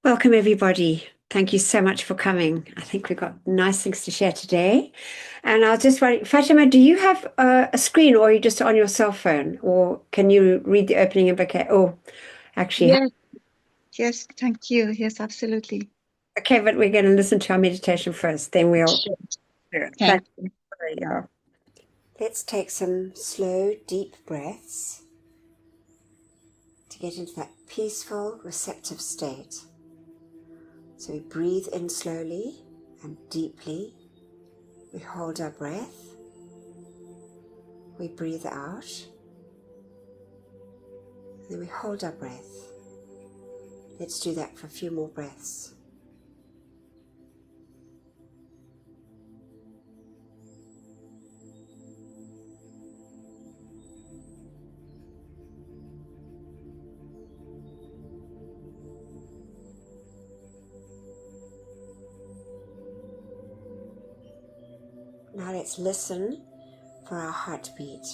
Welcome, everybody. Thank you so much for coming. I think we've got nice things to share today. And I was just wondering, Fatima, do you have a screen or are you just on your cell phone? Or can you read the opening invocation? Oh, actually, Yes, yes, thank you. Yes, absolutely. okay, but we're going to listen to our meditation first. Then we'll. Sure. Yeah. Thank you. Yeah. Let's take some slow, deep breaths to get into that peaceful, receptive state. So we breathe in slowly and deeply. We hold our breath. We breathe out. And then we hold our breath. Let's do that for a few more breaths. Now let's listen for our heartbeat.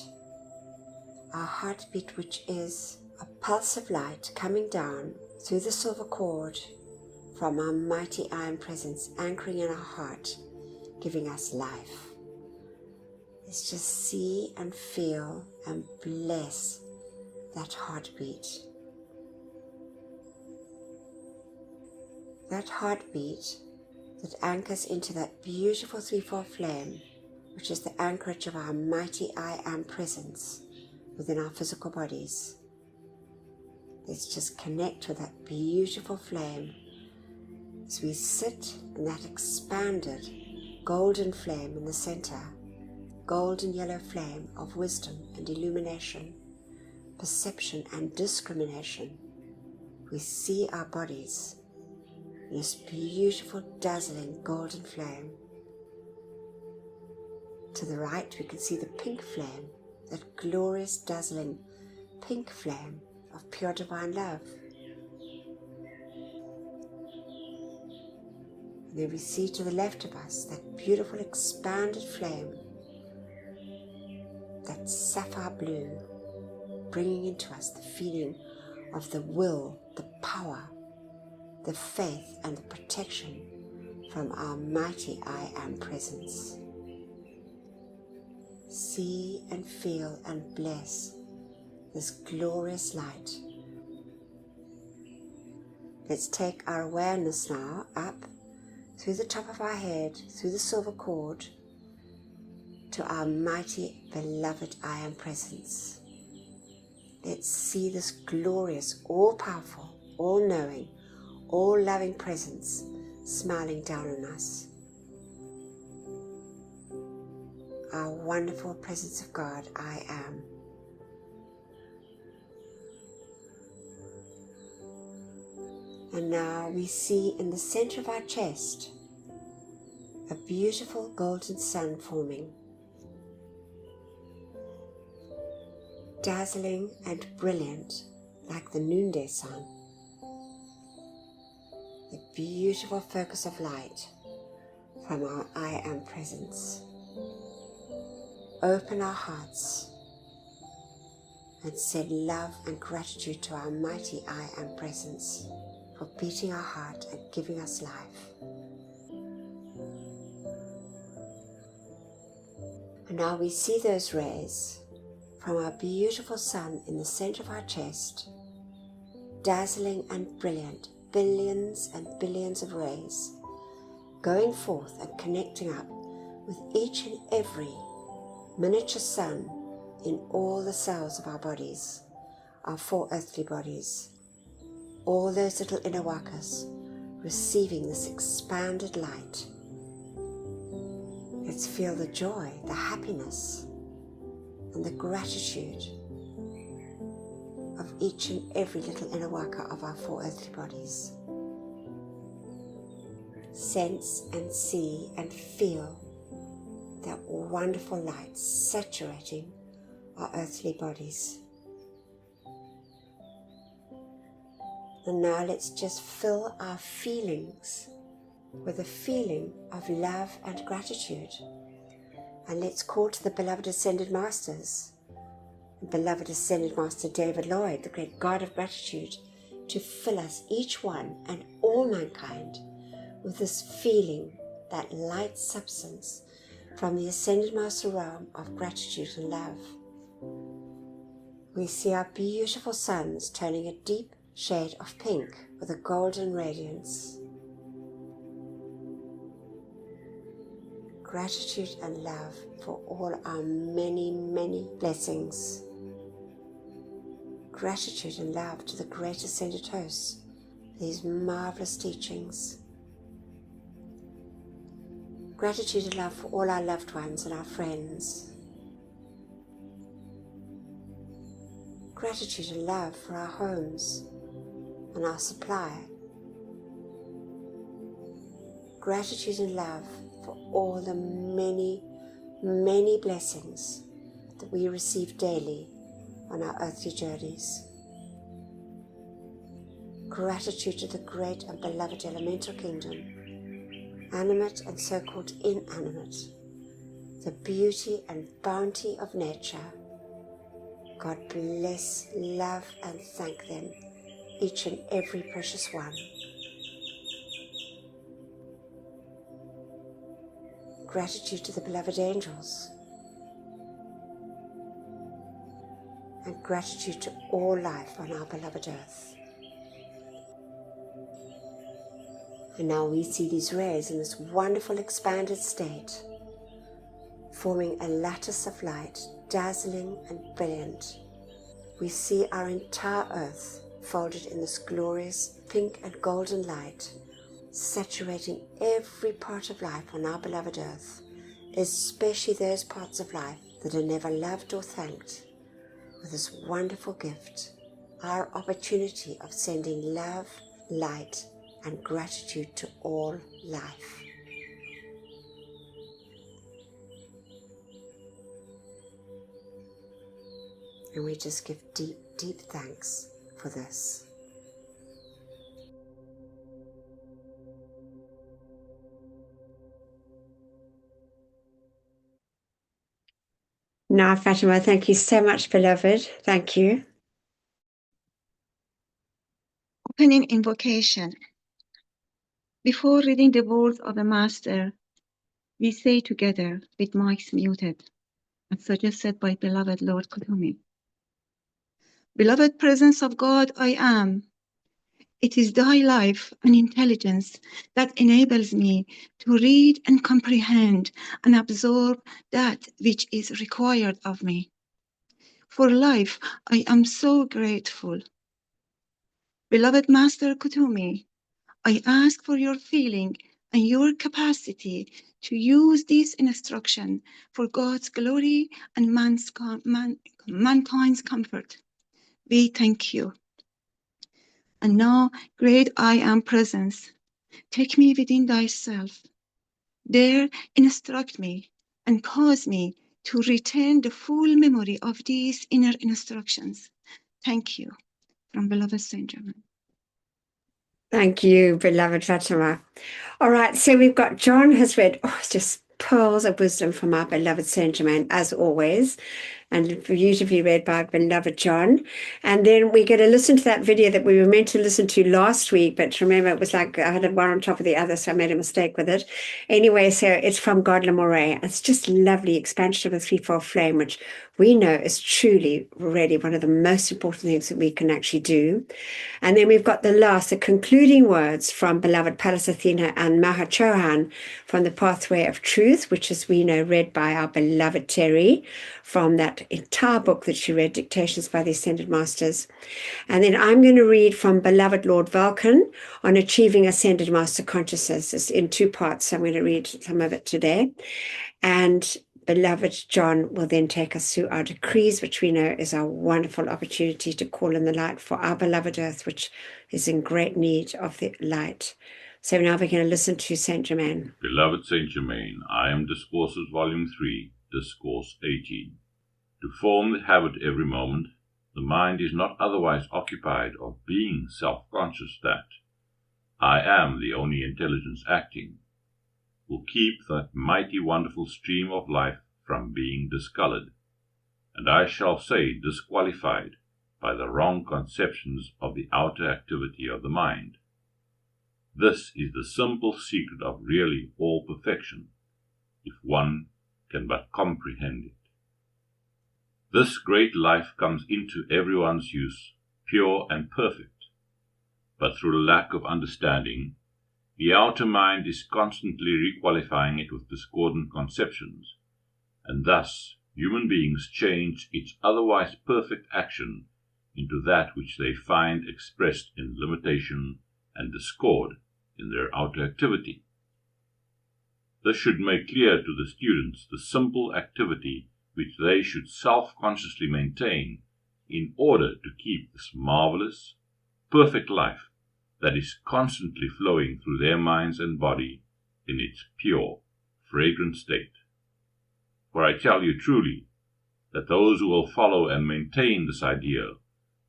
Our heartbeat, which is a pulse of light coming down through the silver cord from our mighty iron presence, anchoring in our heart, giving us life. Let's just see and feel and bless that heartbeat. That heartbeat that anchors into that beautiful threefold flame, which is the anchorage of our mighty I Am presence within our physical bodies. Let's just connect with that beautiful flame as we sit in that expanded golden flame in the center, golden yellow flame of wisdom and illumination, perception and discrimination. We see our bodies in this beautiful, dazzling golden flame. To the right, we can see the pink flame, that glorious, dazzling pink flame of pure divine love. And then we see to the left of us that beautiful, expanded flame, that sapphire blue, bringing into us the feeling of the will, the power, the faith, and the protection from our mighty I Am presence. See and feel and bless this glorious light. Let's take our awareness now up through the top of our head, through the silver cord, to our mighty, beloved I Am presence. Let's see this glorious, all-powerful, all-knowing, all-loving presence smiling down on us. Our wonderful presence of God, I Am. And now we see in the center of our chest a beautiful golden sun forming, dazzling and brilliant like the noonday sun. The beautiful focus of light from our I Am presence. Open our hearts and send love and gratitude to our mighty I Am presence for beating our heart and giving us life. And now we see those rays from our beautiful sun in the center of our chest, dazzling and brilliant, billions and billions of rays, going forth and connecting up with each and every miniature sun in all the cells of our bodies, our four earthly bodies, all those little inner wakas receiving this expanded light. Let's feel the joy, the happiness, and the gratitude of each and every little inner waka of our four earthly bodies. Sense and see and feel that wonderful light saturating our earthly bodies. And now let's just fill our feelings with a feeling of love and gratitude. And let's call to the beloved Ascended Masters, beloved Ascended Master David Lloyd, the great God of gratitude, to fill us, each one and all all mankind with this feeling, that light substance from the Ascended Master realm of gratitude and love. We see our beautiful suns turning a deep shade of pink with a golden radiance. Gratitude and love for all our many, many blessings. Gratitude and love to the great Ascended Hosts for these marvelous teachings. Gratitude and love for all our loved ones and our friends. Gratitude and love for our homes and our supply. Gratitude and love for all the many, many blessings that we receive daily on our earthly journeys. Gratitude to the great and beloved elemental kingdom, animate and so-called inanimate, the beauty and bounty of nature. God bless, love and thank them, each and every precious one. Gratitude to the beloved angels, and gratitude to all life on our beloved earth. And now we see these rays in this wonderful expanded state, forming a lattice of light, dazzling and brilliant. We see our entire earth folded in this glorious pink and golden light, saturating every part of life on our beloved earth, especially those parts of life that are never loved or thanked, with this wonderful gift, our opportunity of sending love, light, and gratitude to all life. And we just give deep, deep thanks for this. Now, Fatima, thank you so much, beloved. Thank you. Opening invocation. Before reading the words of the Master, we say together with mics muted, as suggested by beloved Lord Kutumi. Beloved presence of God, I am. It is thy life and intelligence that enables me to read and comprehend and absorb that which is required of me. For life, I am so grateful. Beloved Master Kutumi, I ask for your feeling and your capacity to use this instruction for God's glory and mankind's comfort. We thank you. And now, great I am presence, take me within thyself. There instruct me and cause me to retain the full memory of these inner instructions. Thank you. From beloved Saint Germain. Thank you, beloved Fatima. All right, so we've got John has read, just pearls of wisdom from our beloved Saint Germain, as always, and beautifully read by beloved John. And then we're going to listen to that video that we were meant to listen to last week, but remember, it was like I had one on top of the other, so I made a mistake with it. Anyway, so it's from God Moray. It's just lovely expansion of the threefold flame, which we know is truly really one of the most important things that we can actually do. And then we've got the concluding words from beloved Pallas Athena and Johann from the Pathway of Truth, which is, we know, read by our beloved Terry from that entire book that she read, Dictations by the Ascended Masters. And then I'm going to read from beloved Lord Vulcan on achieving Ascended Master Consciousness. It's in two parts, so I'm going to read some of it today. And beloved John will then take us through our decrees, which we know is our wonderful opportunity to call in the light for our beloved earth, which is in great need of the light. So now we're going to listen to Saint Germain. Beloved Saint Germain, I am Discourses, Volume 3, Discourse 18. To form the habit every moment, the mind is not otherwise occupied of being self-conscious that I am the only intelligence acting, will keep that mighty wonderful stream of life from being discolored, and I shall say disqualified by the wrong conceptions of the outer activity of the mind. This is the simple secret of really all perfection, if one can but comprehend it. This great life comes into everyone's use, pure and perfect, but through a lack of understanding, the outer mind is constantly requalifying it with discordant conceptions, and thus human beings change its otherwise perfect action into that which they find expressed in limitation and discord in their outer activity. This should make clear to the students the simple activity which they should self-consciously maintain in order to keep this marvelous, perfect life that is constantly flowing through their minds and body in its pure, fragrant state. For I tell you truly that those who will follow and maintain this ideal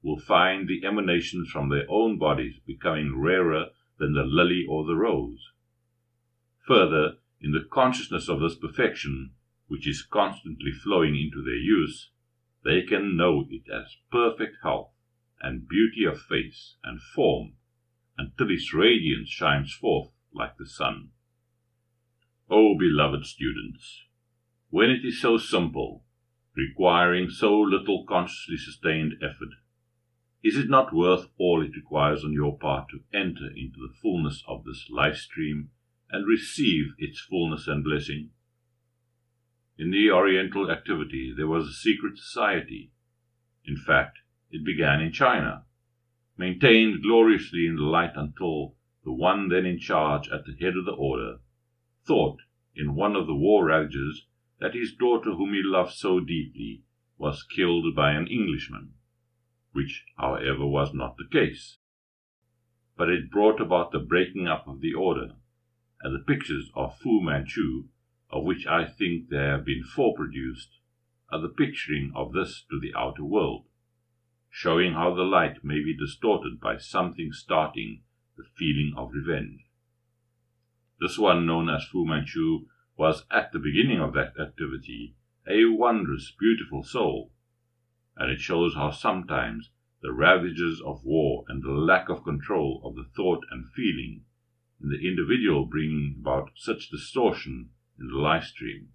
will find the emanations from their own bodies becoming rarer than the lily or the rose. Further, in the consciousness of this perfection, which is constantly flowing into their use, they can know it as perfect health and beauty of face and form until its radiance shines forth like the sun. O beloved students, when it is so simple, requiring so little consciously sustained effort, is it not worth all it requires on your part to enter into the fullness of this life stream and receive its fullness and blessing? In the Oriental activity there was a secret society. In fact, it began in China, maintained gloriously in the light until the one then in charge at the head of the order thought in one of the war ravages that his daughter, whom he loved so deeply, was killed by an Englishman, which, however, was not the case. But it brought about the breaking up of the order, and the pictures of Fu Manchu, of which I think there have been 4 produced, are the picturing of this to the outer world, showing how the light may be distorted by something starting the feeling of revenge. This one, known as Fu Manchu, was at the beginning of that activity a wondrous, beautiful soul, and it shows how sometimes the ravages of war and the lack of control of the thought and feeling in the individual bring about such distortion in the life stream.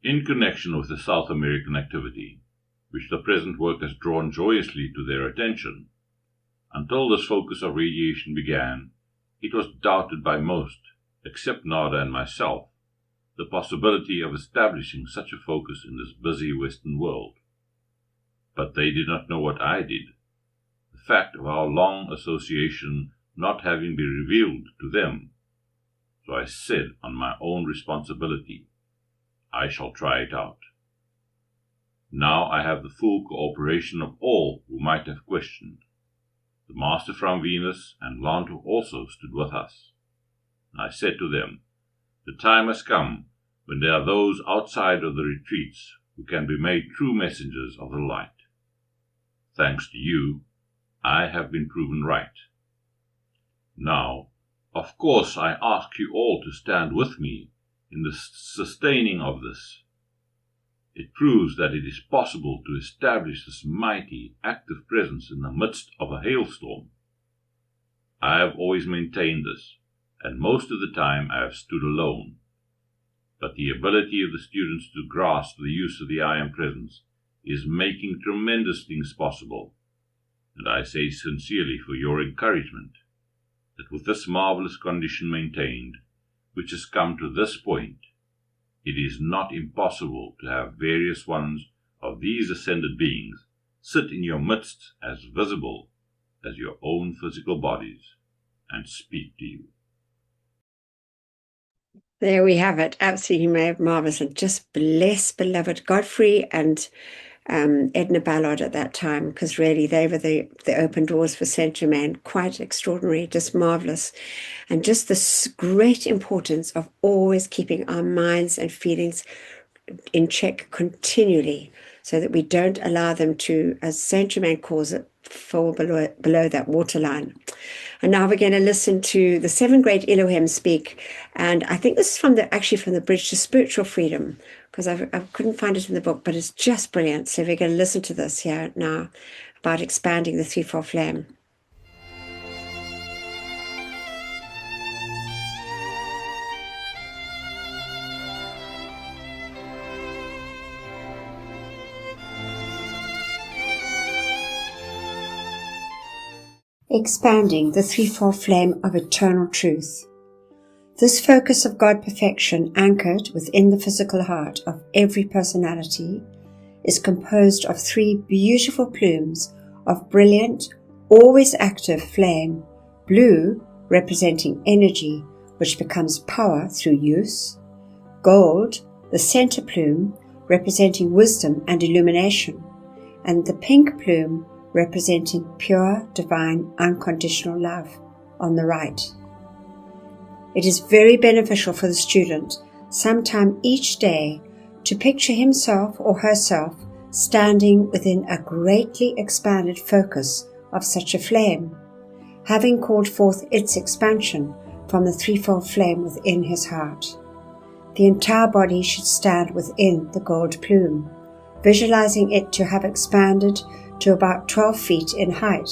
In connection with the South American activity, which the present work has drawn joyously to their attention, until this focus of radiation began, it was doubted by most, except Nada and myself, the possibility of establishing such a focus in this busy Western world. But they did not know what I did, the fact of our long association not having been revealed to them. So I said on my own responsibility, I shall try it out. Now I have the full cooperation of all who might have questioned. The Master from Venus and Lantu also stood with us. And I said to them, the time has come when there are those outside of the retreats who can be made true messengers of the light. Thanks to you, I have been proven right. Now, of course, I ask you all to stand with me in the sustaining of this. It proves that it is possible to establish this mighty, active presence in the midst of a hailstorm. I have always maintained this, and most of the time I have stood alone. But the ability of the students to grasp the use of the I Am Presence is making tremendous things possible, and I say sincerely for your encouragement, that with this marvelous condition maintained, which has come to this point, it is not impossible to have various ones of these ascended beings sit in your midst as visible as your own physical bodies and speak to you. There we have it. Absolutely marvelous. And just bless beloved Godfrey and Edna Ballard at that time, because really they were the open doors for Saint Germain. Quite extraordinary, just marvelous. And just this great importance of always keeping our minds and feelings in check continually, so that we don't allow them to, as Saint Germain calls it, fall below that waterline. And now we're going to listen to the 7 great Elohim speak, and I think this is from the Bridge to Spiritual Freedom, because I couldn't find it in the book, but it's just brilliant. So we're going to listen to this here now about expanding the threefold flame. expanding the threefold flame of eternal truth. This focus of God perfection anchored within the physical heart of every personality is composed of three beautiful plumes of brilliant, always active flame, blue representing energy which becomes power through use, gold, the center plume, representing wisdom and illumination, and the pink plume representing pure, divine, unconditional love on the right. It is very beneficial for the student, sometime each day, to picture himself or herself standing within a greatly expanded focus of such a flame, having called forth its expansion from the threefold flame within his heart. The entire body should stand within the gold plume, visualizing it to have expanded to about 12 feet in height.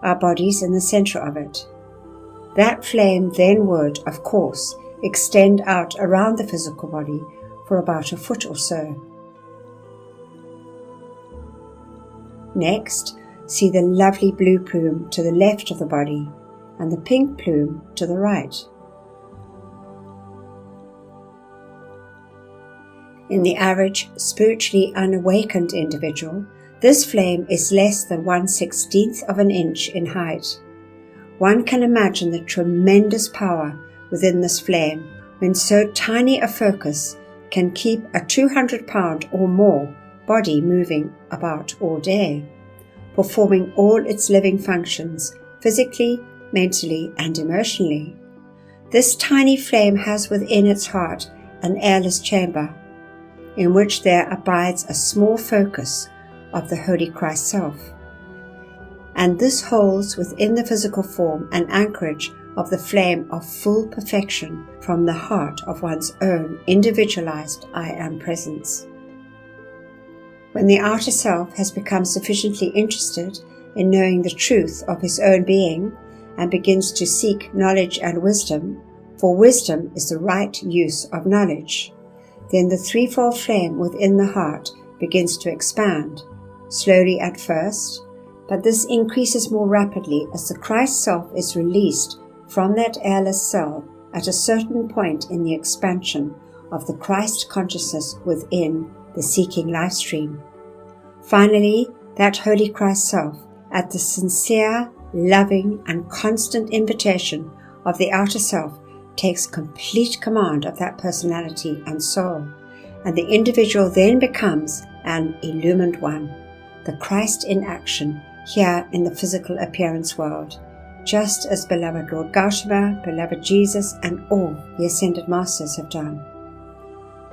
Our bodies in the center of it. That flame then would, of course, extend out around the physical body for about a foot or so. Next, see the lovely blue plume to the left of the body and the pink plume to the right. In the average spiritually unawakened individual, this flame is less than 1/16 of an inch in height. One can imagine the tremendous power within this flame when so tiny a focus can keep a 200-pound or more body moving about all day, performing all its living functions physically, mentally, and emotionally. This tiny flame has within its heart an airless chamber, in which there abides a small focus of the Holy Christ Self. And this holds within the physical form an anchorage of the flame of full perfection from the heart of one's own individualized I Am presence. When the outer self has become sufficiently interested in knowing the truth of his own being and begins to seek knowledge and wisdom, for wisdom is the right use of knowledge, then the threefold flame within the heart begins to expand, slowly at first, but this increases more rapidly as the Christ self is released from that airless cell at a certain point in the expansion of the Christ consciousness within the seeking life stream. Finally, that Holy Christ self, at the sincere, loving, and constant invitation of the outer self, takes complete command of that personality and soul, and the individual then becomes an illumined one, the Christ in action here in the physical appearance world, just as beloved Lord Gautama, beloved Jesus, and all the Ascended Masters have done.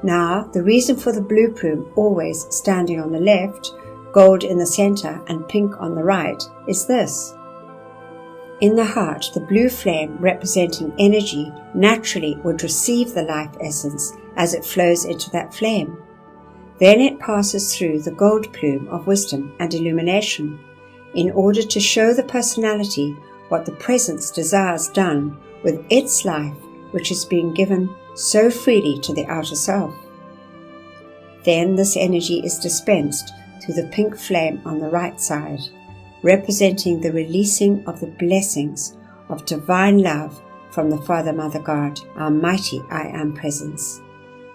Now, the reason for the blue plume always standing on the left, gold in the center, and pink on the right is this. In the heart, the blue flame representing energy naturally would receive the life essence as it flows into that flame. Then it passes through the gold plume of wisdom and illumination in order to show the personality what the presence desires done with its life, which is being given so freely to the outer self. Then this energy is dispensed through the pink flame on the right side, representing the releasing of the blessings of divine love from the Father, Mother God, our mighty I Am presence.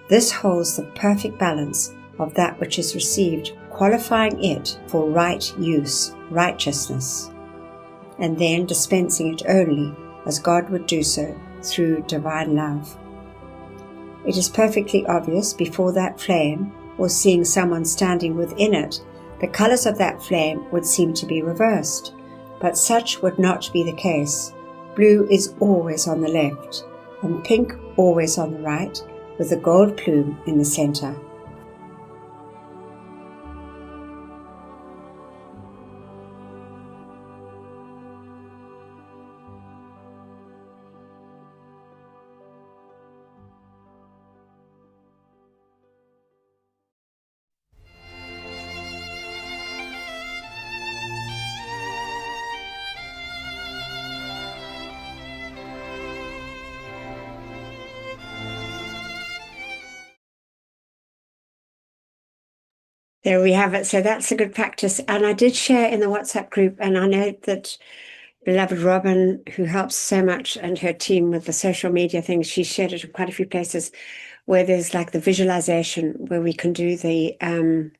This holds the perfect balance of that which is received, qualifying it for right use, righteousness, and then dispensing it only as God would do so through divine love. It is perfectly obvious before that flame, or seeing someone standing within it, the colors of that flame would seem to be reversed, but such would not be the case. Blue is always on the left, and pink always on the right, with the gold plume in the center. There we have it. So that's a good practice. And I did share in the WhatsApp group, and I know that beloved Robin, who helps so much, and her team with the social media things. She shared it in quite a few places where there's like the visualization, where we can do the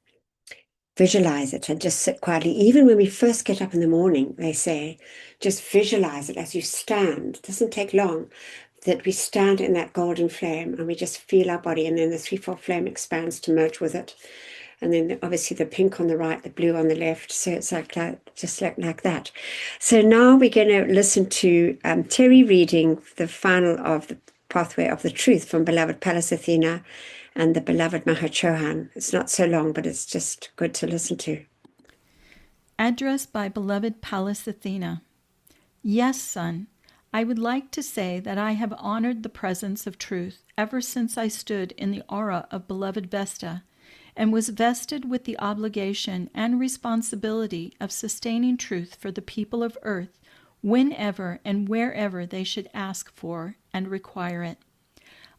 visualize it and just sit quietly. Even when we first get up in the morning, they say, just visualize it as you stand. It doesn't take long, that we stand in that golden flame and we just feel our body, and then the threefold flame expands to merge with it. And then obviously the pink on the right, the blue on the left. So it's like just like that. So now we're going to listen to Terry reading the final of the Pathway of the Truth from Beloved Pallas Athena and the Beloved Johann. It's not so long, but it's just good to listen to. Address by Beloved Pallas Athena. Yes, son, I would like to say that I have honored the presence of truth ever since I stood in the aura of Beloved Vesta, and was vested with the obligation and responsibility of sustaining truth for the people of earth whenever and wherever they should ask for and require it.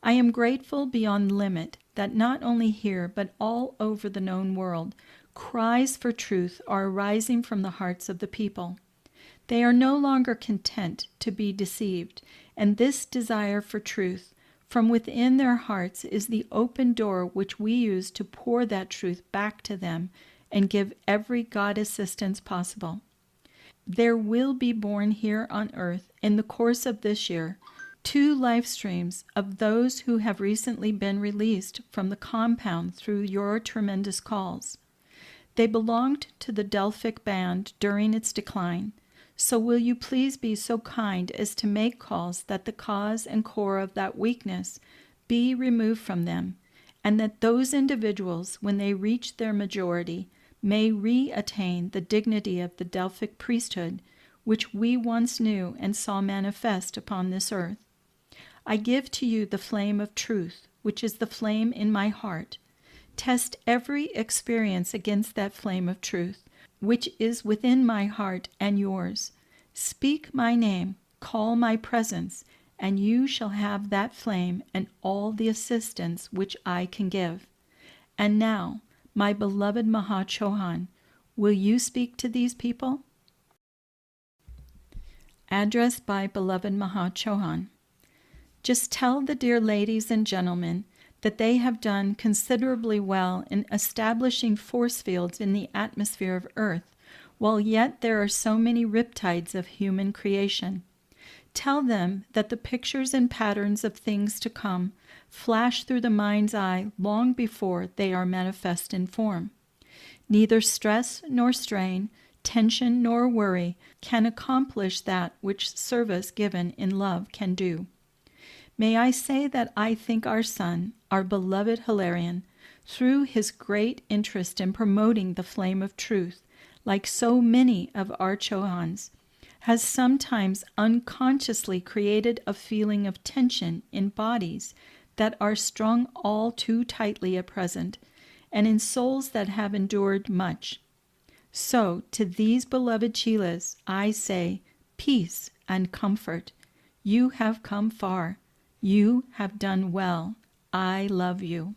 I am grateful beyond limit that not only here but all over the known world, cries for truth are arising from the hearts of the people. They are no longer content to be deceived, and this desire for truth from within their hearts is the open door which we use to pour that truth back to them and give every God assistance possible. There will be born here on earth in the course of this year 2 life streams of those who have recently been released from the compound through your tremendous calls. They belonged to the Delphic band during its decline, so will you please be so kind as to make calls that the cause and core of that weakness be removed from them, and that those individuals, when they reach their majority, may re-attain the dignity of the Delphic priesthood, which we once knew and saw manifest upon this earth. I give to you the flame of truth, which is the flame in my heart. Test every experience against that flame of truth, which is within my heart and yours. Speak my name, call my presence, and you shall have that flame and all the assistance which I can give. And now, my beloved Johann, will you speak to these people? Address by Beloved Johann. Just tell the dear ladies and gentlemen that they have done considerably well in establishing force fields in the atmosphere of Earth, while yet there are so many riptides of human creation. Tell them that the pictures and patterns of things to come flash through the mind's eye long before they are manifest in form. Neither stress nor strain, tension nor worry can accomplish that which service given in love can do. May I say that I think our son, our beloved Herculean, through his great interest in promoting the flame of truth, like so many of our Johanns, has sometimes unconsciously created a feeling of tension in bodies that are strung all too tightly at present, and in souls that have endured much. So, to these beloved Chilas, I say, peace and comfort. You have come far. You have done well. I love you.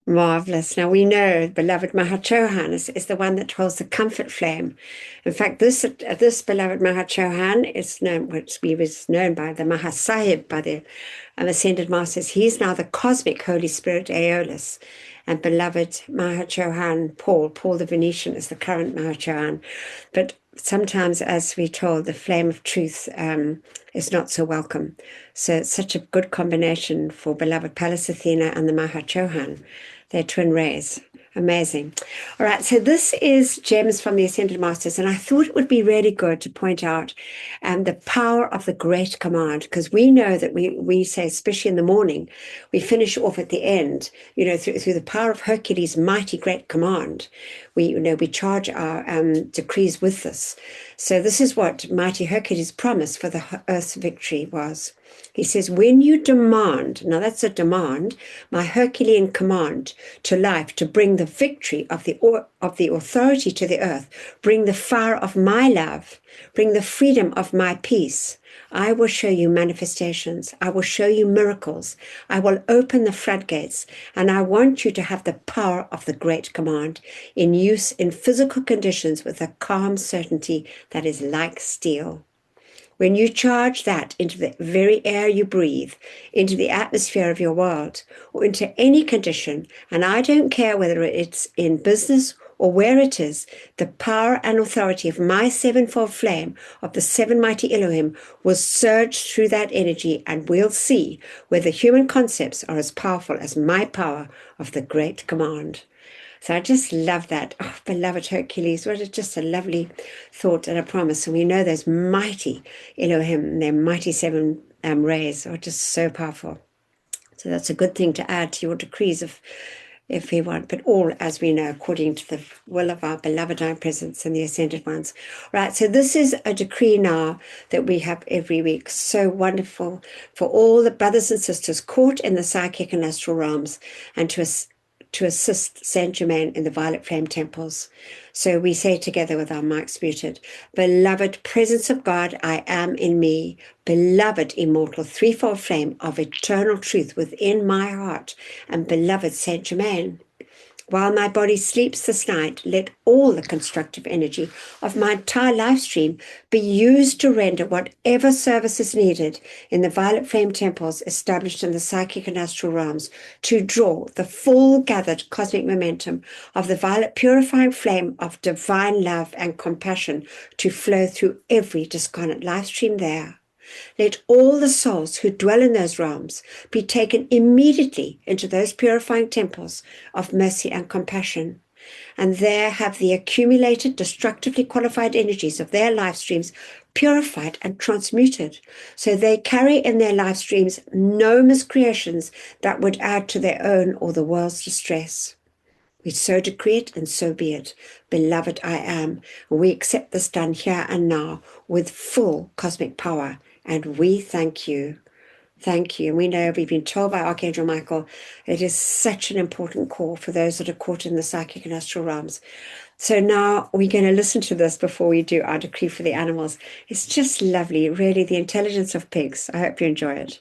Marvelous. Now we know beloved Johann is the one that holds the comfort flame. In fact, this beloved Johann is known, which was known by the Mahasahib, by the ascended masters. He's now the cosmic Holy Spirit Aeolus, and beloved Johann Paul the Venetian is the current Johann. But sometimes, as we're told, the flame of truth is not so welcome. So it's such a good combination for beloved Pallas Athena and the Johann. They're twin rays. Amazing. All right, so this is Gems from the Ascended Masters, and I thought it would be really good to point out the power of the Great Command, because we know that we say, especially in the morning, we finish off at the end, through the power of Hercules' mighty great command. We charge our decrees with this. So this is what mighty Hercules' promise for the earth's victory was. He says, when you demand, now that's a demand, my Herculean command to life to bring the victory of the authority to the earth, bring the fire of my love, bring the freedom of my peace, I will show you manifestations. I will show you miracles. I will open the floodgates, and I want you to have the power of the great command in use in physical conditions with a calm certainty that is like steel. When you charge that into the very air you breathe, into the atmosphere of your world, or into any condition, and I don't care whether it's in business or where it is, the power and authority of my sevenfold flame of the seven mighty Elohim will surge through that energy, and we'll see whether human concepts are as powerful as my power of the great command. So I just love that. Oh, beloved Hercules, just a lovely thought and a promise. And we know those mighty Elohim, their mighty seven rays are just so powerful. So that's a good thing to add to your decrees if we want, but all, as we know, according to the will of our beloved Divine Presence and the Ascended Ones. Right, so this is a decree now that we have every week. So wonderful for all the brothers and sisters caught in the psychic and astral realms, and to assist Saint Germain in the violet flame temples. So we say together with our mics muted, beloved presence of God, I am in me, beloved immortal threefold flame of eternal truth within my heart, and beloved Saint Germain. While my body sleeps this night, let all the constructive energy of my entire life stream be used to render whatever service is needed in the violet flame temples established in the psychic and astral realms to draw the full gathered cosmic momentum of the violet purifying flame of divine love and compassion to flow through every discarnate life stream there. Let all the souls who dwell in those realms be taken immediately into those purifying temples of mercy and compassion, and there have the accumulated destructively qualified energies of their life streams purified and transmuted, so they carry in their life streams no miscreations that would add to their own or the world's distress. We so decree it, and so be it. Beloved, I am. We accept this done here and now with full cosmic power. And we thank you. Thank you. And we know we've been told by Archangel Michael, it is such an important call for those that are caught in the psychic and astral realms. So now we're going to listen to this before we do our decree for the animals. It's just lovely, really, the intelligence of pigs. I hope you enjoy it.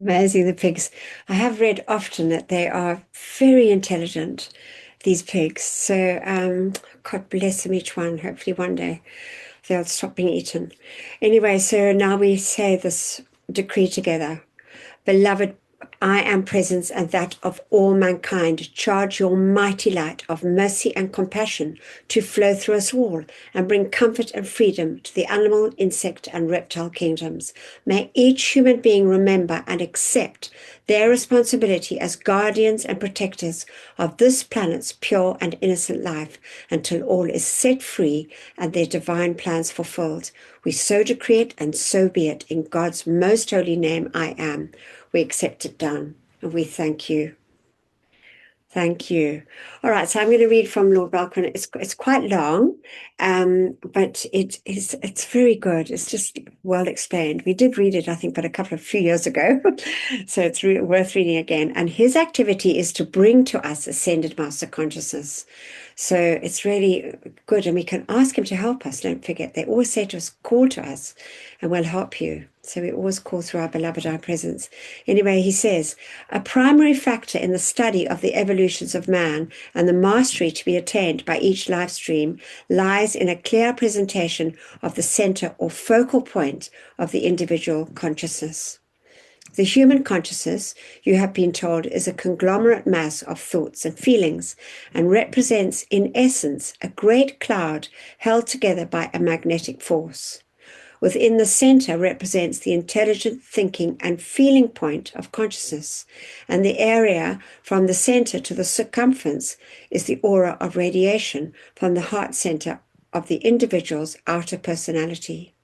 Amazing, the pigs. I have read often that they are very intelligent, these pigs. So God bless them each one. Hopefully one day they'll stop being eaten. Anyway, so now we say this decree together. Beloved I am presence and that of all mankind. Charge your mighty light of mercy and compassion to flow through us all and bring comfort and freedom to the animal, insect, and reptile kingdoms. May each human being remember and accept their responsibility as guardians and protectors of this planet's pure and innocent life until all is set free and their divine plans fulfilled. We so decree it, and so be it. In God's most holy name, I am. We accept it done, and we thank you. Thank you. All right, so I'm going to read from Lord Balcon. It's quite long, but it's very good. It's just well explained. We did read it, I think, but a few years ago, so it's worth reading again. And his activity is to bring to us ascended master consciousness. So it's really good, and we can ask him to help us. Don't forget, they always say to us, call to us, and we'll help you. So we always call through our beloved I presence. Anyway, he says, a primary factor in the study of the evolutions of man and the mastery to be attained by each life stream lies in a clear presentation of the center or focal point of the individual consciousness. The human consciousness, you have been told, is a conglomerate mass of thoughts and feelings and represents, in essence, a great cloud held together by a magnetic force. Within the center represents the intelligent thinking and feeling point of consciousness, and the area from the center to the circumference is the aura of radiation from the heart center of the individual's outer personality.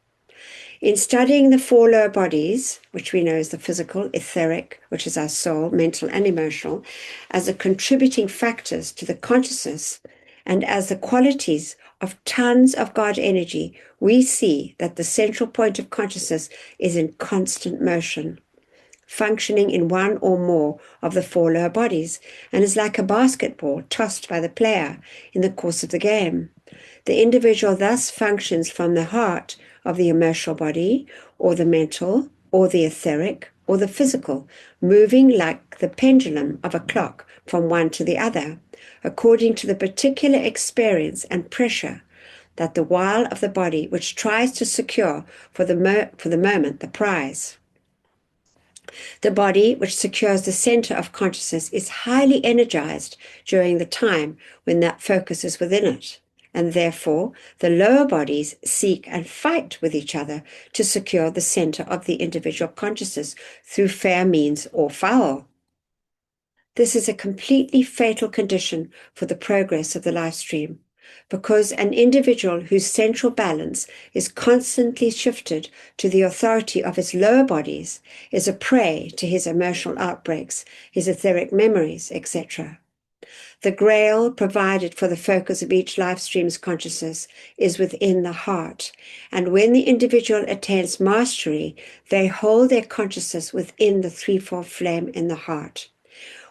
In studying the four lower bodies, which we know is the physical, etheric, which is our soul, mental and emotional, as the contributing factors to the consciousness and as the qualities of tons of God energy, we see that the central point of consciousness is in constant motion, functioning in one or more of the four lower bodies, and is like a basketball tossed by the player in the course of the game. The individual thus functions from the heart of the emotional body, or the mental, or the etheric, or the physical, moving like the pendulum of a clock from one to the other, according to the particular experience and pressure that the while of the body which tries to secure for the moment the prize. The body which secures the center of consciousness is highly energized during the time when that focus is within it, and therefore the lower bodies seek and fight with each other to secure the center of the individual consciousness through fair means or foul. This is a completely fatal condition for the progress of the life stream, because an individual whose central balance is constantly shifted to the authority of his lower bodies is a prey to his emotional outbreaks, his etheric memories, etc. The grail provided for the focus of each life stream's consciousness is within the heart, and when the individual attains mastery, they hold their consciousness within the threefold flame in the heart,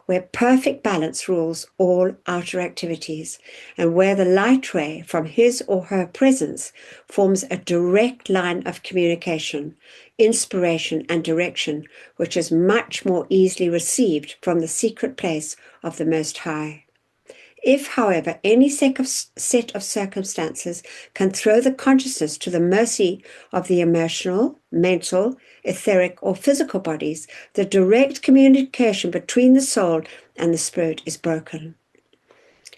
where perfect balance rules all outer activities, and where the light ray from his or her presence forms a direct line of communication, inspiration, and direction, which is much more easily received from the secret place of the Most High. If, however, any set of circumstances can throw the consciousness to the mercy of the emotional, mental, etheric, or physical bodies, the direct communication between the soul and the spirit is broken.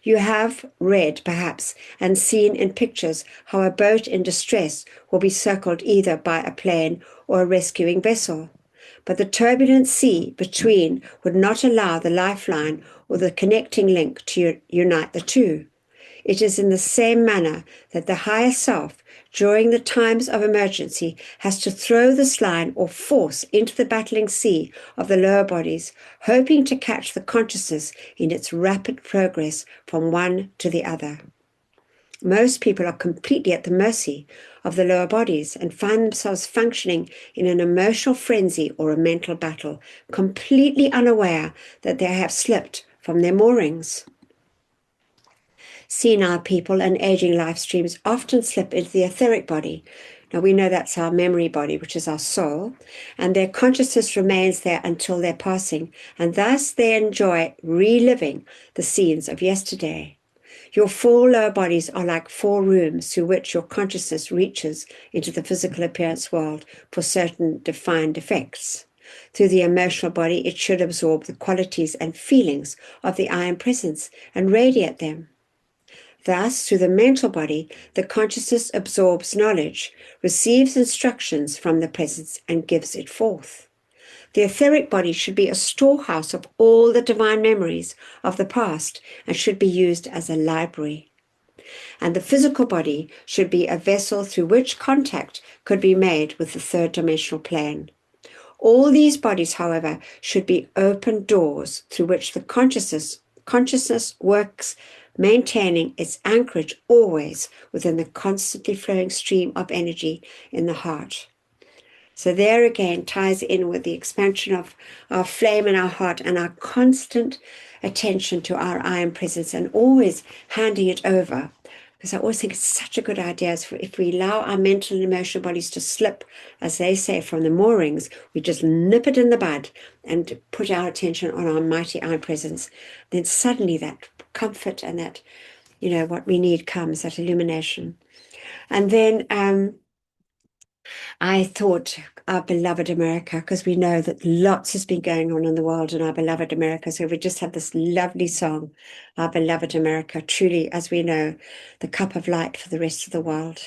You have read, perhaps, and seen in pictures how a boat in distress will be circled either by a plane or a rescuing vessel. But the turbulent sea between would not allow the lifeline or the connecting link to unite the two. It is in the same manner that the higher self, during the times of emergency, has to throw this line or force into the battling sea of the lower bodies, hoping to catch the consciousness in its rapid progress from one to the other. Most people are completely at the mercy of the lower bodies and find themselves functioning in an emotional frenzy or a mental battle, completely unaware that they have slipped from their moorings. Senile people and aging life streams often slip into the etheric body. Now we know that's our memory body, which is our soul, and their consciousness remains there until their passing, and thus they enjoy reliving the scenes of yesterday. Your four lower bodies are like four rooms through which your consciousness reaches into the physical appearance world for certain defined effects. Through the emotional body, it should absorb the qualities and feelings of the I Am Presence and radiate them. Thus, through the mental body, the consciousness absorbs knowledge, receives instructions from the presence, and gives it forth. The etheric body should be a storehouse of all the divine memories of the past and should be used as a library. And the physical body should be a vessel through which contact could be made with the third dimensional plane. All these bodies, however, should be open doors through which the consciousness works, maintaining its anchorage always within the constantly flowing stream of energy in the heart. So there again ties in with the expansion of our flame in our heart and our constant attention to our I Am Presence and always handing it over. Because I always think it's such a good idea if we allow our mental and emotional bodies to slip, as they say, from the moorings, we just nip it in the bud and put our attention on our mighty I Am Presence. Then suddenly that comfort and that, what we need comes, that illumination. And then I thought our beloved America, because we know that lots has been going on in the world in our beloved America. So we just have this lovely song, our beloved America, truly, as we know, the cup of light for the rest of the world.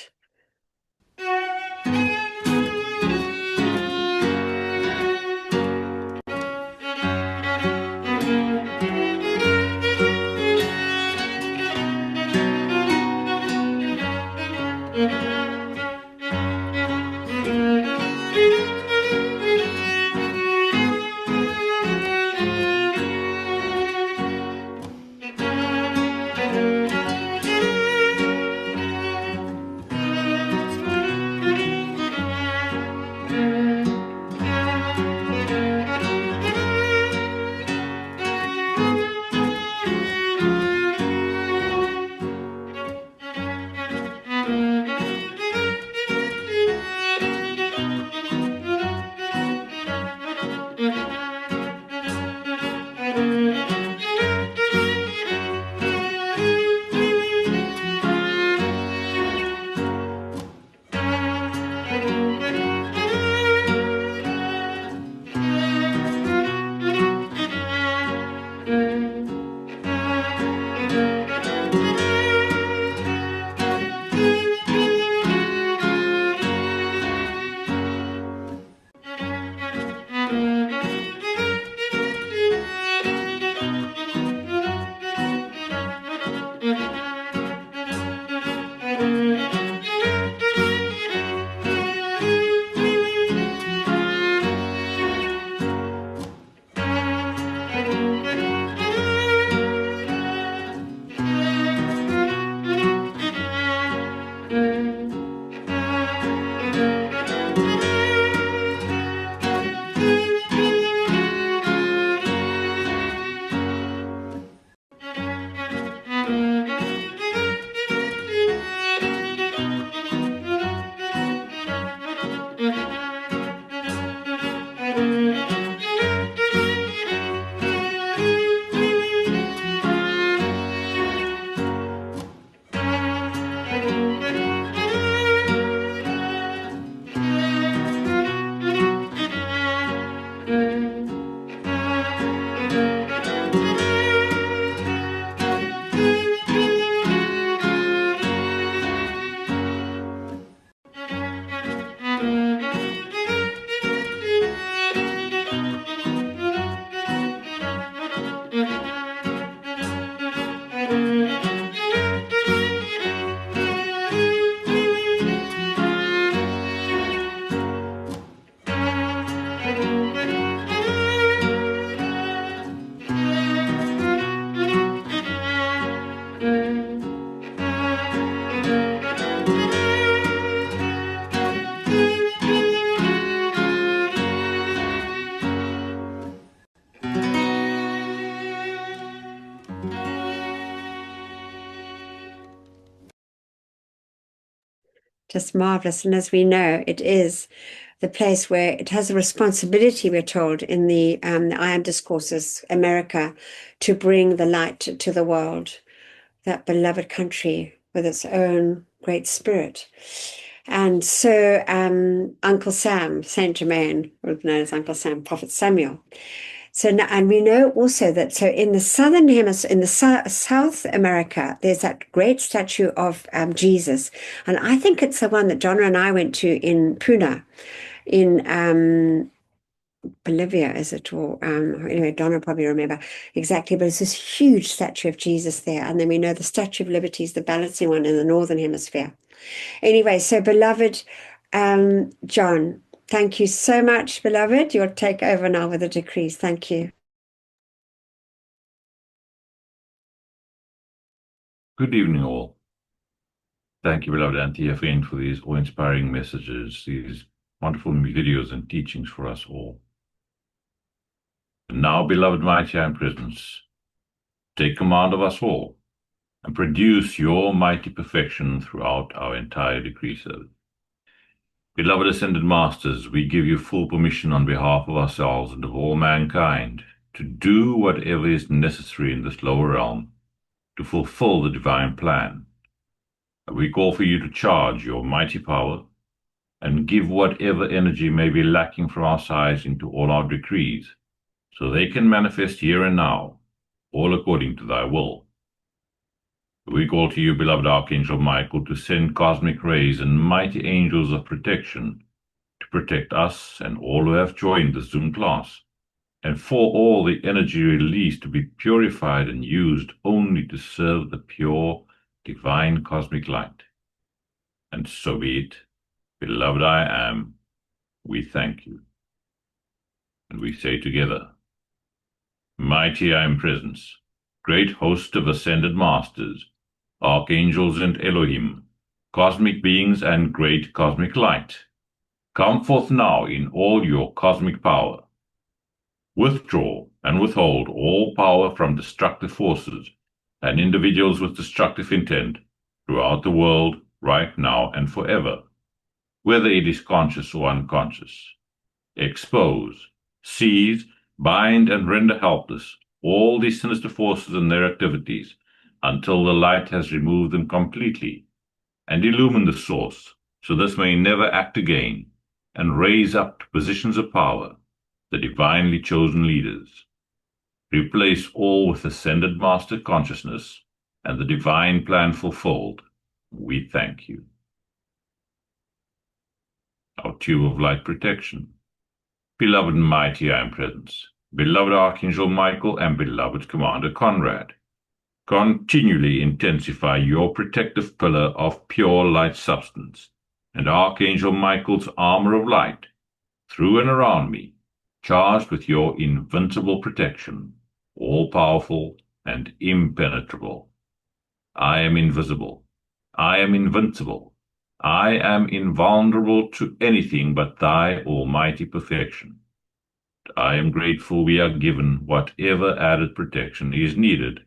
Just marvelous. And as we know, it is the place where it has a responsibility, we're told, in the I Am Discourses, America, to bring the light to the world, that beloved country with its own great spirit. And so Uncle Sam, Saint Germain, known as Uncle Sam, Prophet Samuel. So now, and we know also that so in the southern hemisphere, in the South America, there's that great statue of Jesus, and I think it's the one that Donna and I went to in Puna, in Bolivia, is it? Or anyway, Donna probably remember exactly, but it's this huge statue of Jesus there, and then we know the Statue of Liberty is the balancing one in the northern hemisphere. Anyway, so beloved John, thank you so much, beloved. You'll take over now with the decrees. Thank you. Good evening, all. Thank you, beloved Auntie again, for these awe-inspiring messages, these wonderful videos and teachings for us all. And now, beloved mighty I am presence, take command of us all and produce your mighty perfection throughout our entire decree service. Beloved Ascended Masters, we give you full permission on behalf of ourselves and of all mankind to do whatever is necessary in this lower realm to fulfill the divine plan. We call for you to charge your mighty power and give whatever energy may be lacking from our sides into all our decrees, so they can manifest here and now, all according to thy will. We call to you, beloved Archangel Michael, to send cosmic rays and mighty angels of protection to protect us and all who have joined the Zoom class, and for all the energy released to be purified and used only to serve the pure, divine cosmic light. And so be it, beloved I am, we thank you. And we say together, Mighty I am presence, great host of ascended masters, archangels and Elohim, cosmic beings and great cosmic light, come forth now in all your cosmic power. Withdraw and withhold all power from destructive forces and individuals with destructive intent throughout the world, right now and forever, whether it is conscious or unconscious. Expose, seize, bind, and render helpless all these sinister forces and their activities until the light has removed them completely, and illumine the source, so this may never act again, and raise up to positions of power the divinely chosen leaders. Replace all with ascended master consciousness and the divine plan fulfilled. We thank you. Our tube of light protection. Beloved and mighty I am presence, beloved Archangel Michael and beloved Commander Conrad, continually intensify your protective pillar of pure light substance and Archangel Michael's armor of light through and around me, charged with your invincible protection, all-powerful and impenetrable. I am invisible. I am invincible. I am invulnerable to anything but thy almighty perfection. I am grateful we are given whatever added protection is needed,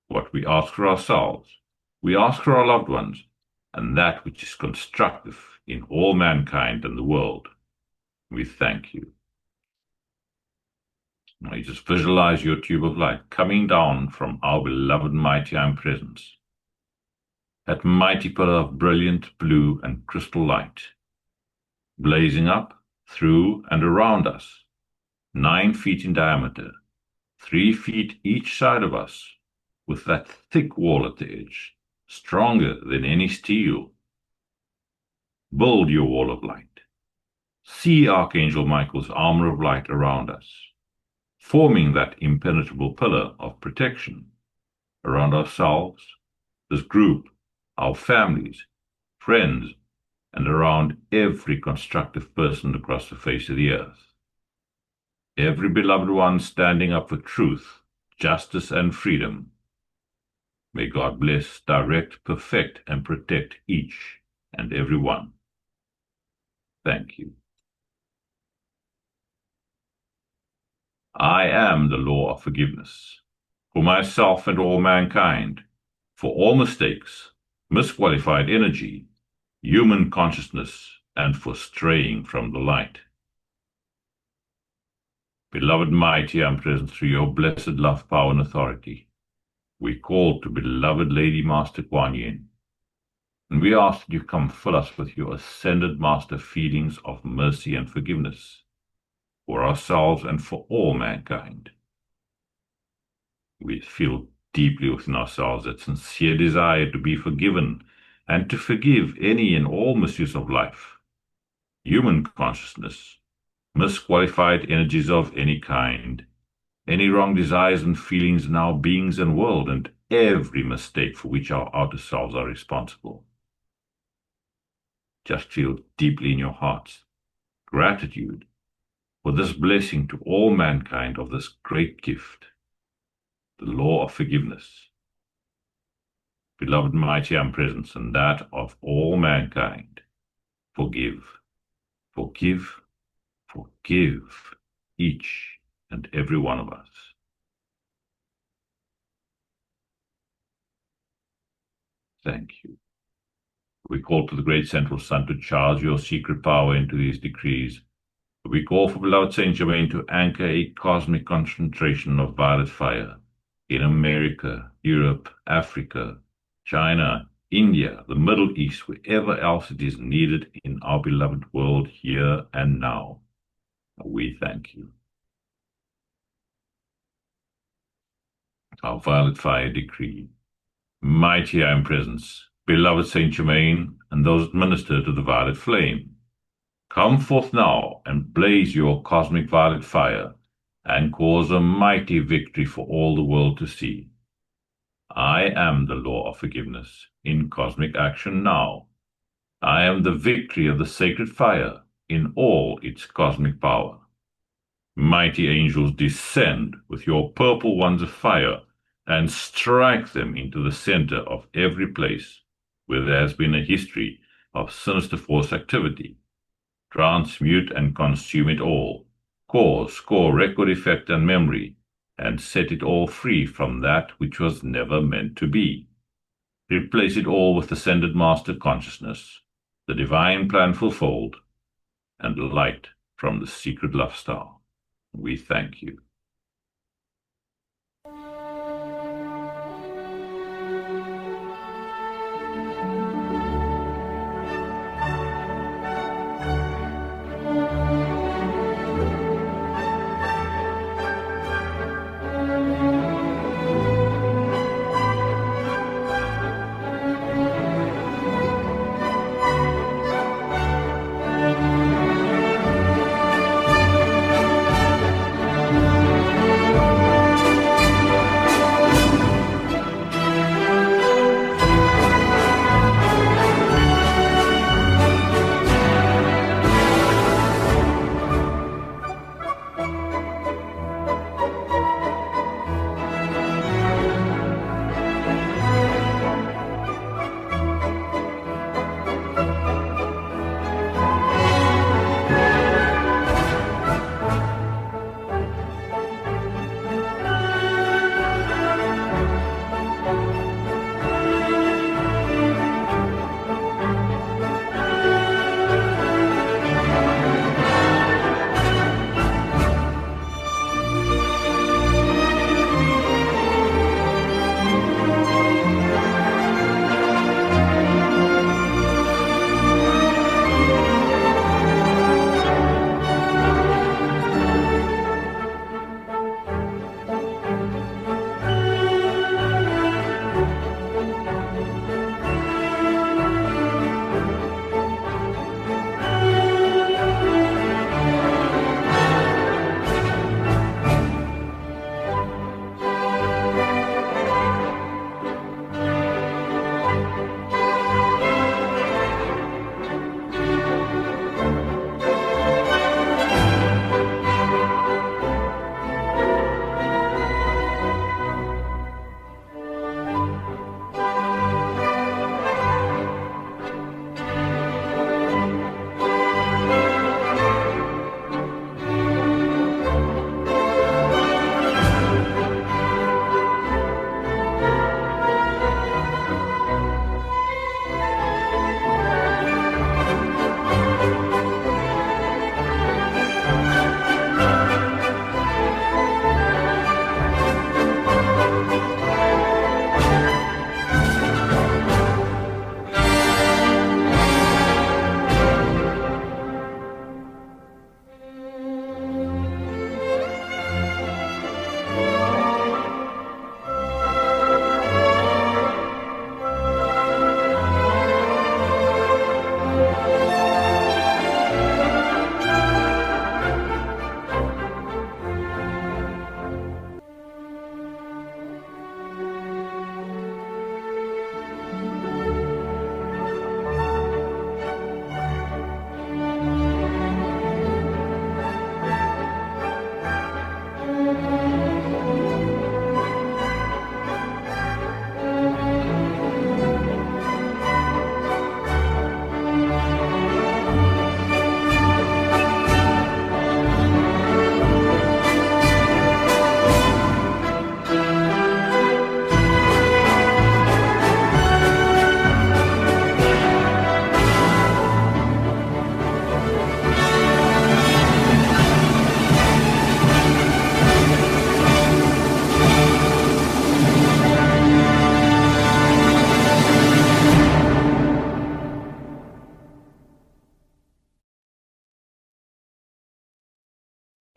what we ask for ourselves, we ask for our loved ones, and that which is constructive in all mankind and the world. We thank you. Now you just visualize your tube of light coming down from our beloved mighty I am presence. That mighty pillar of brilliant blue and crystal light, blazing up, through, and around us, 9 feet in diameter, 3 feet each side of us, with that thick wall at the edge, stronger than any steel. Build your wall of light. See Archangel Michael's armor of light around us, forming that impenetrable pillar of protection around ourselves, this group, our families, friends, and around every constructive person across the face of the earth. Every beloved one standing up for truth, justice, and freedom. May God bless, direct, perfect, and protect each and every one. Thank you. I am the law of forgiveness, for myself and all mankind, for all mistakes, misqualified energy, human consciousness, and for straying from the light. Beloved mighty, I am present through your blessed love, power, and authority. We call to beloved Lady Master Kuan Yin. And we ask that you come fill us with your ascended Master feelings of mercy and forgiveness for ourselves and for all mankind. We feel deeply within ourselves that sincere desire to be forgiven and to forgive any and all misuse of life, human consciousness, misqualified energies of any kind, any wrong desires and feelings in our beings and world, and every mistake for which our outer selves are responsible. Just feel deeply in your hearts gratitude for this blessing to all mankind of this great gift, the law of forgiveness. Beloved mighty presence, and that of all mankind, forgive, forgive, forgive each and every one of us. Thank you. We call to the great central sun to charge your secret power into these decrees. We call for beloved Saint Germain to anchor a cosmic concentration of violet fire in America, Europe, Africa, China, India, the Middle East, wherever else it is needed in our beloved world here and now. We thank you. Our violet fire decree. Mighty I am presence, beloved Saint Germain, and those that minister to the violet flame, come forth now and blaze your cosmic violet fire, and cause a mighty victory for all the world to see. I am the law of forgiveness in cosmic action now. I am the victory of the sacred fire in all its cosmic power. Mighty angels, descend with your purple wands of fire and strike them into the center of every place where there has been a history of sinister force activity. Transmute and consume it all, cause, score, record, effect, and memory, and set it all free from that which was never meant to be. Replace it all with ascended master consciousness, the divine plan fulfilled, and light from the secret love star. We thank you.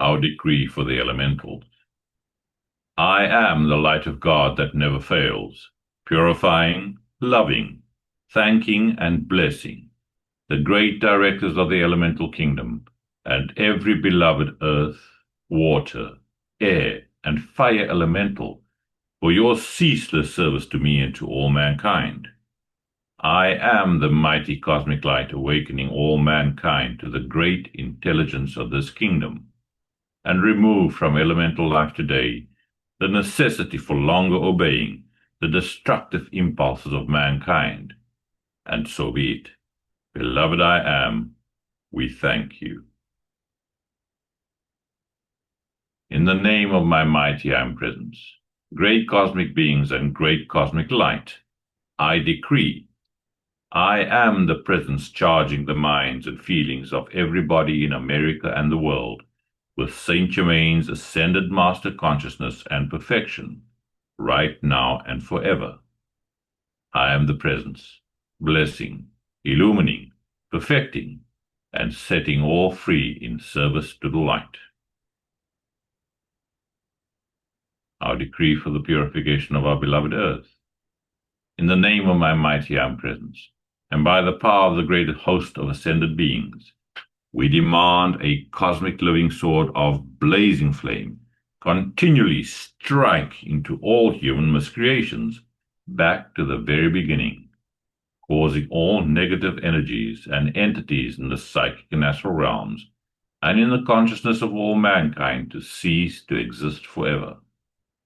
Our decree for the elementals. I am the light of God that never fails, purifying, loving, thanking, and blessing the great directors of the elemental kingdom, and every beloved earth, water, air, and fire elemental, for your ceaseless service to me and to all mankind. I am the mighty cosmic light awakening all mankind to the great intelligence of this kingdom, and remove from elemental life today the necessity for longer obeying the destructive impulses of mankind. And so be it. Beloved I am, we thank you. In the name of my mighty I am presence, great cosmic beings and great cosmic light, I decree, I am the presence charging the minds and feelings of everybody in America and the world with Saint Germain's ascended master consciousness and perfection, right now and forever. I am the presence, blessing, illumining, perfecting, and setting all free in service to the light. Our decree for the purification of our beloved earth. In the name of my mighty I am presence, and by the power of the great host of ascended beings, we demand a cosmic living sword of blazing flame, continually strike into all human miscreations, back to the very beginning, causing all negative energies and entities in the psychic and astral realms, and in the consciousness of all mankind to cease to exist forever.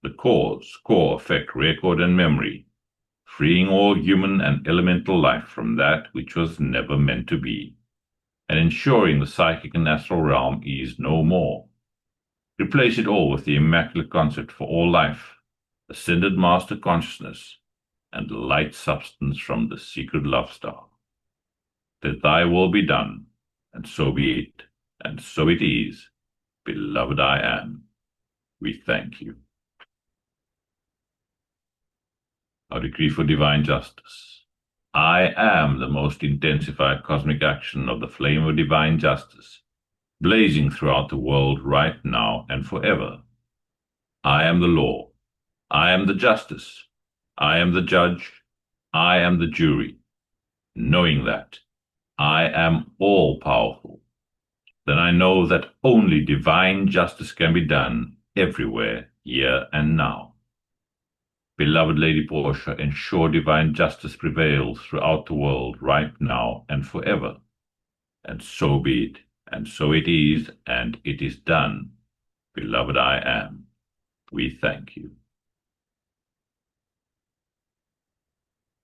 The cause, core, effect, record, and memory, freeing all human and elemental life from that which was never meant to be, and ensuring the psychic and astral realm is no more. Replace it all with the immaculate concept for all life, ascended master consciousness, and light substance from the secret love star. That thy will be done, and so be it, and so it is. Beloved I am, we thank you. Our decree for divine justice. I am the most intensified cosmic action of the flame of divine justice, blazing throughout the world right now and forever. I am the law. I am the justice. I am the judge. I am the jury. Knowing that I am all-powerful, then I know that only divine justice can be done everywhere, here and now. Beloved Lady Portia, ensure divine justice prevails throughout the world right now and forever. And so be it, and so it is, and it is done. Beloved I am, we thank you.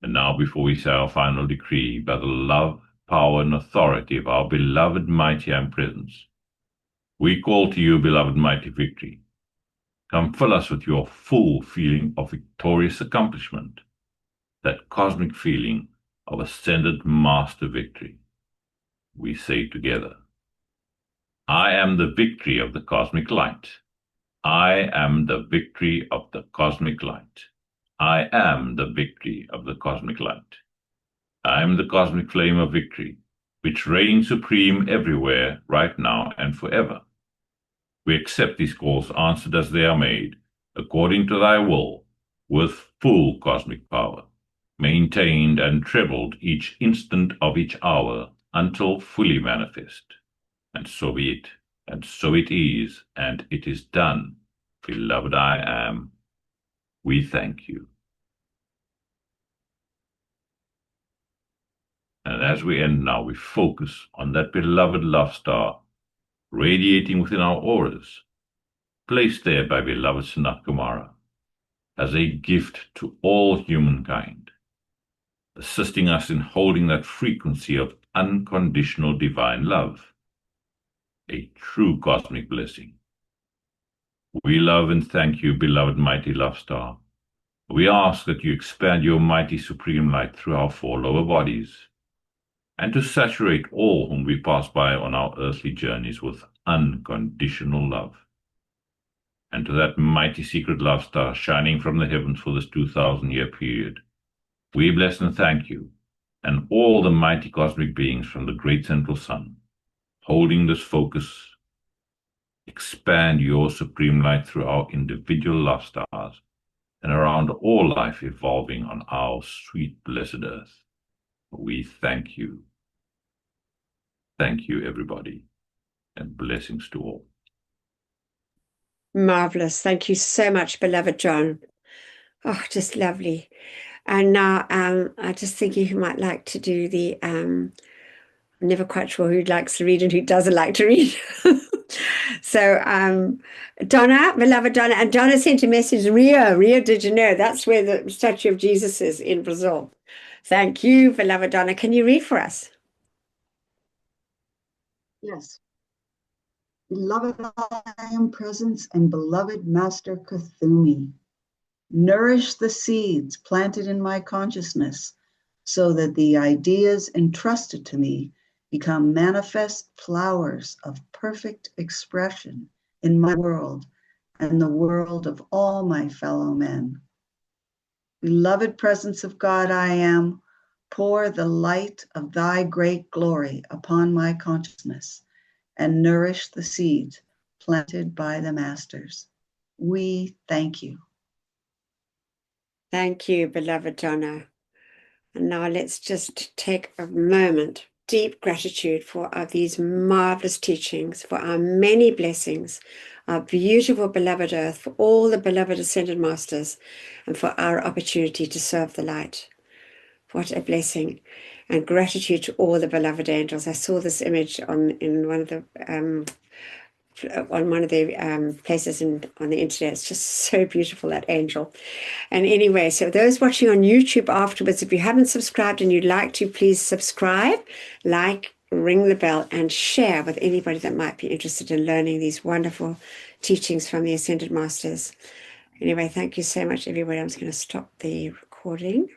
And now, before we say our final decree, by the love, power, and authority of our beloved mighty I am presence, we call to you, beloved mighty victory. Come fill us with your full feeling of victorious accomplishment, that cosmic feeling of ascended master victory. We say together, I am the victory of the cosmic light. I am the victory of the cosmic light. I am the victory of the cosmic light. I am the cosmic flame of victory, which reigns supreme everywhere, right now and forever. We accept these calls answered as they are made, according to thy will, with full cosmic power, maintained and trebled each instant of each hour until fully manifest. And so be it, and so it is, and it is done. Beloved I am, we thank you. And as we end now, we focus on that beloved love star radiating within our auras, placed there by beloved Sanat Kumara, as a gift to all humankind, assisting us in holding that frequency of unconditional divine love, a true cosmic blessing. We love and thank you, beloved mighty love star. We ask that you expand your mighty supreme light through our four lower bodies, and to saturate all whom we pass by on our earthly journeys with unconditional love. And to that mighty secret love star shining from the heavens for this 2,000-year period, we bless and thank you, and all the mighty cosmic beings from the great central sun, holding this focus Expand your supreme light through our individual love stars and around all life evolving on our sweet blessed earth. We thank you. Thank you, everybody, and blessings to all. Marvelous. Thank you so much, beloved John. Oh, just lovely. And now I just think you might like to do the, I'm never quite sure who likes to read and who doesn't like to read. So Donna, beloved Donna, and Donna sent a message, Rio de Janeiro. That's where the statue of Jesus is in Brazil. Thank you, beloved Donna. Can you read for us? Yes. Beloved I am presence and beloved Master Kuthumi, nourish the seeds planted in my consciousness so that the ideas entrusted to me become manifest flowers of perfect expression in my world and the world of all my fellow men. Beloved presence of God I am, pour the light of thy great glory upon my consciousness and nourish the seeds planted by the masters. We thank you. Thank you, beloved Donna. And now let's just take a moment, deep gratitude for these marvelous teachings, for our many blessings, our beautiful beloved earth, for all the beloved ascended masters, and for our opportunity to serve the light. What a blessing. And gratitude to all the beloved angels. I saw this image in one of the places on the internet. It's just so beautiful, that angel. And anyway, so those watching on YouTube afterwards, if you haven't subscribed and you'd like to, please subscribe, like, ring the bell, and share with anybody that might be interested in learning these wonderful teachings from the Ascended Masters. Anyway, thank you so much, everybody. I'm just going to stop the recording.